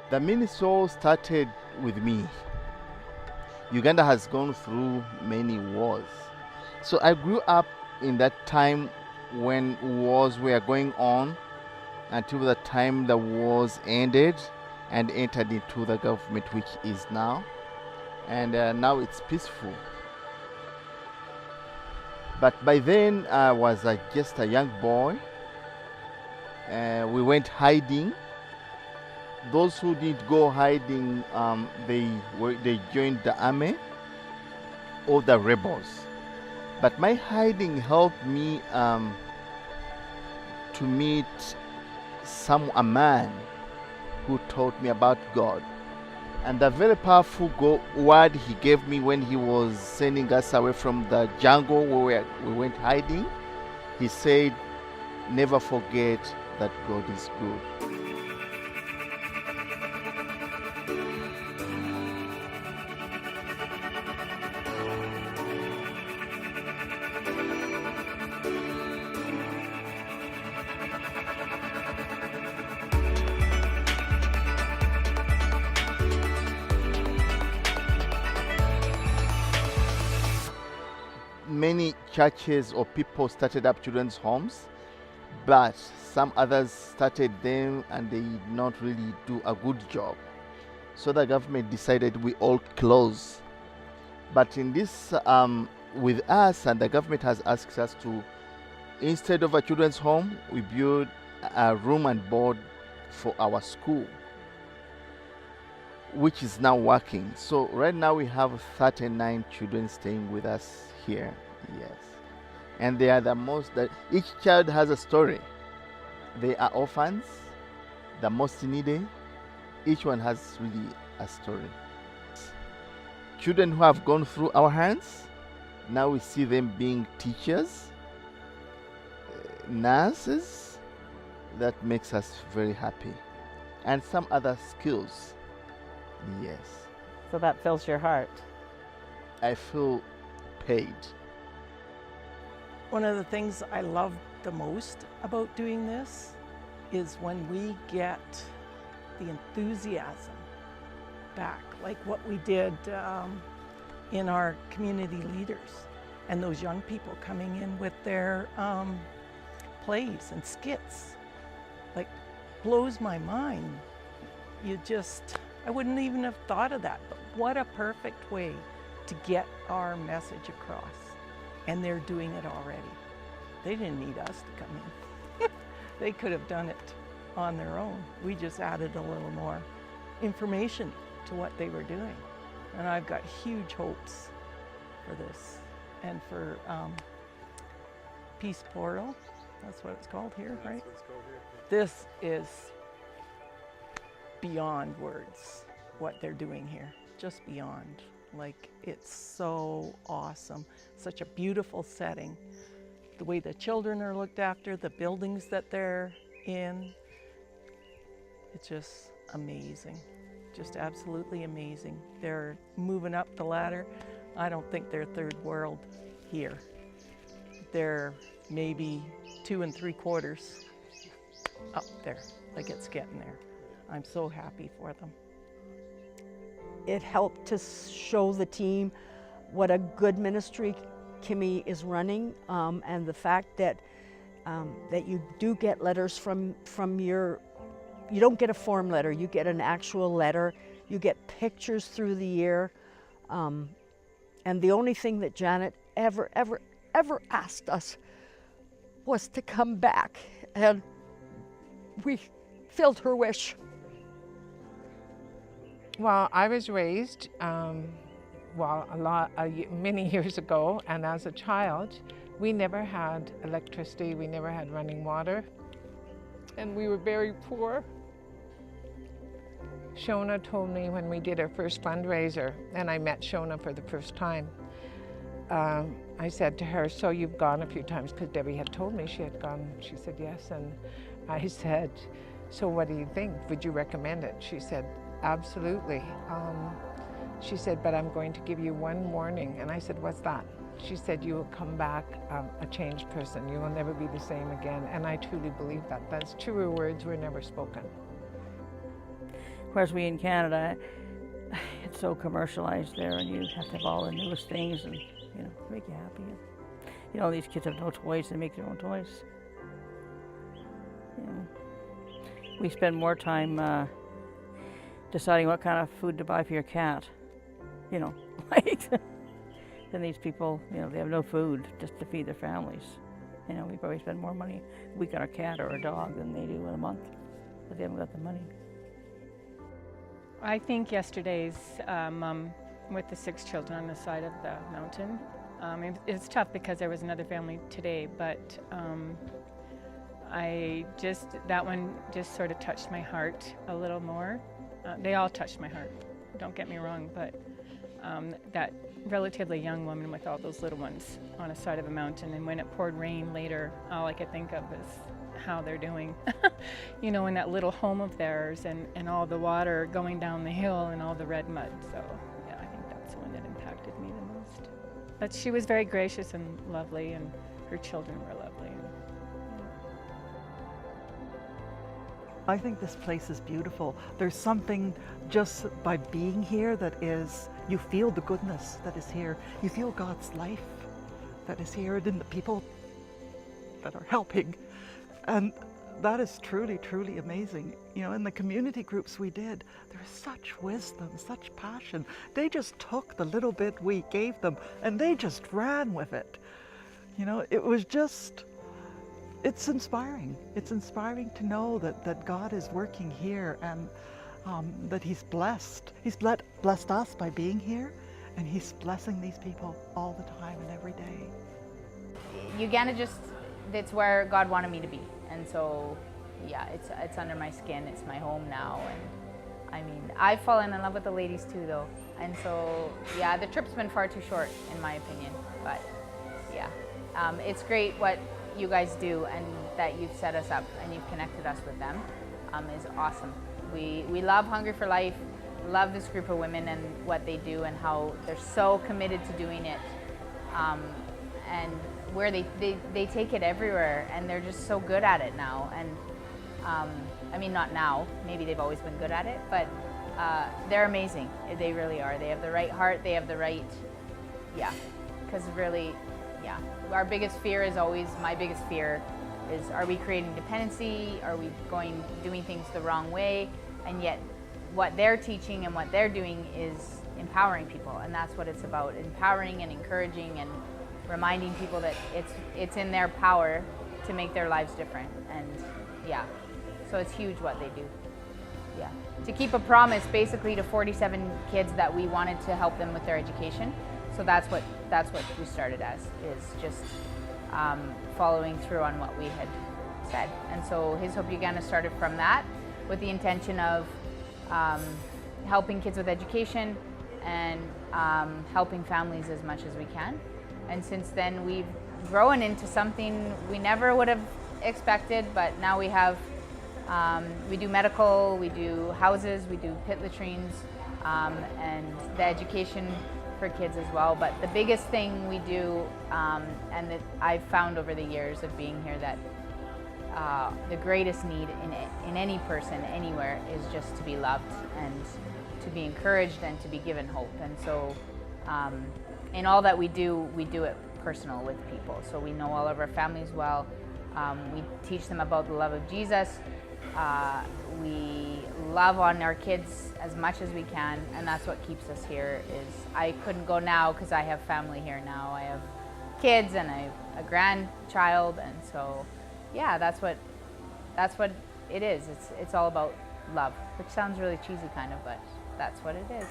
The mini soul started with me. Uganda has gone through many wars. So I grew up in that time when wars were going on until the time the wars ended and entered into the government which is now. And now it's peaceful. But by then I was just a young boy. We went hiding. Those who did go hiding, they joined the army or the rebels. But my hiding helped me to meet a man who taught me about God. And the very powerful word he gave me when he was sending us away from the jungle where we went hiding, he said, "Never forget that God is good." Many churches or people started up children's homes, but some others started them and they did not really do a good job. So the government decided we all close. But in this, with us, and the government has asked us to, instead of a children's home, we build a room and board for our school, which is now working. So right now we have 39 children staying with us here. Yes. And they are each child has a story. They are orphans, the most needy. Each one has really a story. Children who have gone through our hands, now we see them being teachers, nurses. That makes us very happy. And some other skills. Yes. So that fills your heart. I feel paid. One of the things I love the most about doing this is when we get the enthusiasm back, like what we did in our community leaders and those young people coming in with their plays and skits. Like, blows my mind. I wouldn't even have thought of that, but what a perfect way to get our message across. And they're doing it already. They didn't need us to come in. They could have done it on their own. We just added a little more information to what they were doing. And I've got huge hopes for this. And for Peace Portal, that's what it's called here, right? That's what it's called here. This is beyond words, what they're doing here, just beyond. Like, it's so awesome, such a beautiful setting. The way the children are looked after, the buildings that they're in, it's just amazing, just absolutely amazing. They're moving up the ladder. I don't think they're third world here. They're maybe 2 3/4 up there, like it's getting there. I'm so happy for them. It helped to show the team what a good ministry Kimmy is running, and the fact that that you do get letters from you don't get a form letter, you get an actual letter, you get pictures through the year, and the only thing that Janet ever asked us was to come back, and we filled her wish. Well, I was raised, many years ago, and as a child, we never had electricity, we never had running water, and we were very poor. Shona told me when we did our first fundraiser, and I met Shona for the first time, I said to her, "So you've gone a few times," because Debbie had told me she had gone. She said yes, and I said, "So what do you think? Would you recommend it?" She said, "Absolutely." She said, "But I'm going to give you one warning." And I said, "What's that?" She said, "You will come back a changed person. You will never be the same again." And I truly believe that. Those truer words were never spoken. Whereas we in Canada, it's so commercialized there, and you have to have all the newest things, and make you happy. You know, these kids have no toys; they make their own toys. You know, we spend more time deciding what kind of food to buy for your cat. You know, like than these people. You know, they have no food just to feed their families. You know, we probably spend more money a week on a cat or a dog than they do in a month, but they haven't got the money. I think yesterday's mom with the 6 children on the side of the mountain, it's tough because there was another family today, but that one just sort of touched my heart a little more. They all touched my heart, don't get me wrong, but that relatively young woman with all those little ones on a side of a mountain, and when it poured rain later, all I could think of is how they're doing. You know, in that little home of theirs, and all the water going down the hill and all the red mud. So yeah, I think that's the one that impacted me the most. But she was very gracious and lovely, and her children were lovely. I think this place is beautiful. There's something just by being here that is, you feel the goodness that is here. You feel God's life that is here in the people that are helping. And that is truly, truly amazing. You know, in the community groups we did, there was such wisdom, such passion. They just took the little bit we gave them and they just ran with it. You know, it was just, it's inspiring. It's inspiring to know that God is working here, and that He's blessed. He's blessed us by being here, and He's blessing these people all the time and every day. Uganda it's where God wanted me to be. And so, yeah, it's under my skin. It's my home now. And I mean, I've fallen in love with the ladies too, though. And so, yeah, the trip's been far too short, in my opinion. But yeah, it's great what you guys do, and that you've set us up and you've connected us with them is awesome. We love Hungry for Life, love this group of women and what they do and how they're so committed to doing it. And where they take it everywhere, and they're just so good at it now. And I mean, not now, maybe they've always been good at it, but they're amazing. They really are. They have the right heart, they have the right, yeah, because really, yeah, our biggest fear is always, my biggest fear is, are we creating dependency? Are we doing things the wrong way? And yet what they're teaching and what they're doing is empowering people, and that's what it's about, empowering and encouraging and reminding people that it's in their power to make their lives different. And yeah, so it's huge what they do. Yeah, to keep a promise basically to 47 kids that we wanted to help them with their education. So that's what we started as, is just following through on what we had said. And so His Hope Uganda started from that, with the intention of helping kids with education and helping families as much as we can. And since then, we've grown into something we never would have expected, but now we have, we do medical, we do houses, we do pit latrines, and the education for kids as well. But the biggest thing we do, and that I've found over the years of being here, that the greatest need in any person, anywhere, is just to be loved and to be encouraged and to be given hope. And so, in all that we do it personal with people. So we know all of our families well. We teach them about the love of Jesus. We love on our kids as much as we can, and that's what keeps us here. Is I couldn't go now because I have family here now. I have kids and I have a grandchild, and so yeah, that's what it is. It's all about love, which sounds really cheesy kind of, but that's what it is.